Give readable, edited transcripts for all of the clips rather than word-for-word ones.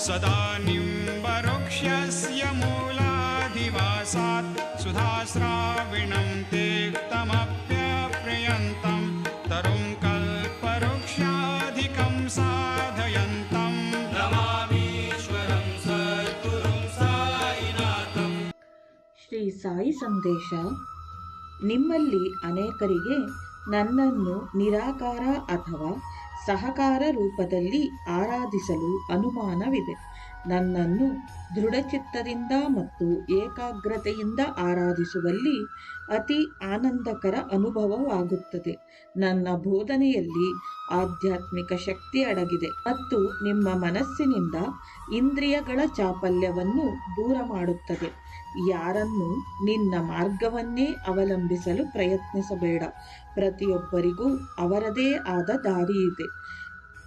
सदा निम्बवृक्षस्य मूलाधिवासात् सुधास्राविणं तेक्तमप्यप्रियन्तं तरुं कल्पवृक्षाधिकं साधयन्तं नमामीश्वरं सद्गुरुं साईनाथं. ಶ್ರೀ ಸಾಯಿ ಸಂದೇಶ. ನಿಮ್ಮಲ್ಲಿ ಅನೇಕರಿಗೆ ನನ್ನನ್ನು ನಿರಾಕಾರ ಅಥವಾ ಸಹಕಾರ ರೂಪದಲ್ಲಿ ಆರಾಧಿಸಲು ಅನುಮಾನವಿದೆ. ನನ್ನನ್ನು ದೃಢಚಿತ್ತದಿಂದ ಮತ್ತು ಏಕಾಗ್ರತೆಯಿಂದ ಆರಾಧಿಸುವಲ್ಲಿ ಅತಿ ಆನಂದಕರ ಅನುಭವವಾಗುತ್ತದೆ. ನನ್ನ ಬೋಧನೆಯಲ್ಲಿ ಆಧ್ಯಾತ್ಮಿಕ ಶಕ್ತಿ ಅಡಗಿದೆ ಮತ್ತು ನಿಮ್ಮ ಮನಸ್ಸಿನಿಂದ ಇಂದ್ರಿಯಗಳ ಚಾಪಲ್ಯವನ್ನು ದೂರ ಮಾಡುತ್ತದೆ. ಯಾರನ್ನು ನಿನ್ನ ಮಾರ್ಗವನ್ನೇ ಅವಲಂಬಿಸಲು ಪ್ರಯತ್ನಿಸಬೇಡ. ಪ್ರತಿಯೊಬ್ಬರಿಗೂ ಅವರದೇ ಆದ ದಾರಿಯಿದೆ.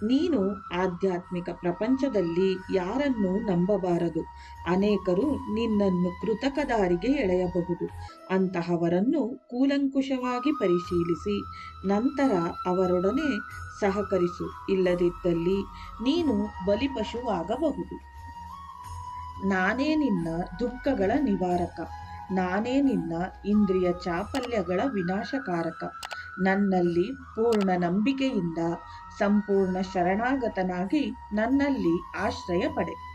ನೀನು ಆಧ್ಯಾತ್ಮಿಕ ಪ್ರಪಂಚದಲ್ಲಿ ಯಾರನ್ನು ನಂಬಬಾರದು. ಅನೇಕರು ನಿನ್ನನ್ನು ಕೃತಕ ದಾರಿಗೆ ಎಳೆಯಬಹುದು. ಅಂತಹವರನ್ನು ಕೂಲಂಕುಷವಾಗಿ ಪರಿಶೀಲಿಸಿ ನಂತರ ಅವರೊಡನೆ ಸಹಕರಿಸು. ಇಲ್ಲದಿದ್ದಲ್ಲಿ ನೀನು ಬಲಿಪಶುವಾಗಬಹುದು. ನಾನೇ ನಿನ್ನ ದುಃಖಗಳ ನಿವಾರಕ. ನಾನೇ ನಿನ್ನ ಇಂದ್ರಿಯ ಚಾಪಲ್ಯಗಳ ವಿನಾಶಕಾರಕ. ನನ್ನಲ್ಲಿ ಪೂರ್ಣ ನಂಬಿಕೆಯಿಂದ ಸಂಪೂರ್ಣ ಶರಣಾಗತನಾಗಿ ನನ್ನಲ್ಲಿ ಆಶ್ರಯ ಪಡೆ.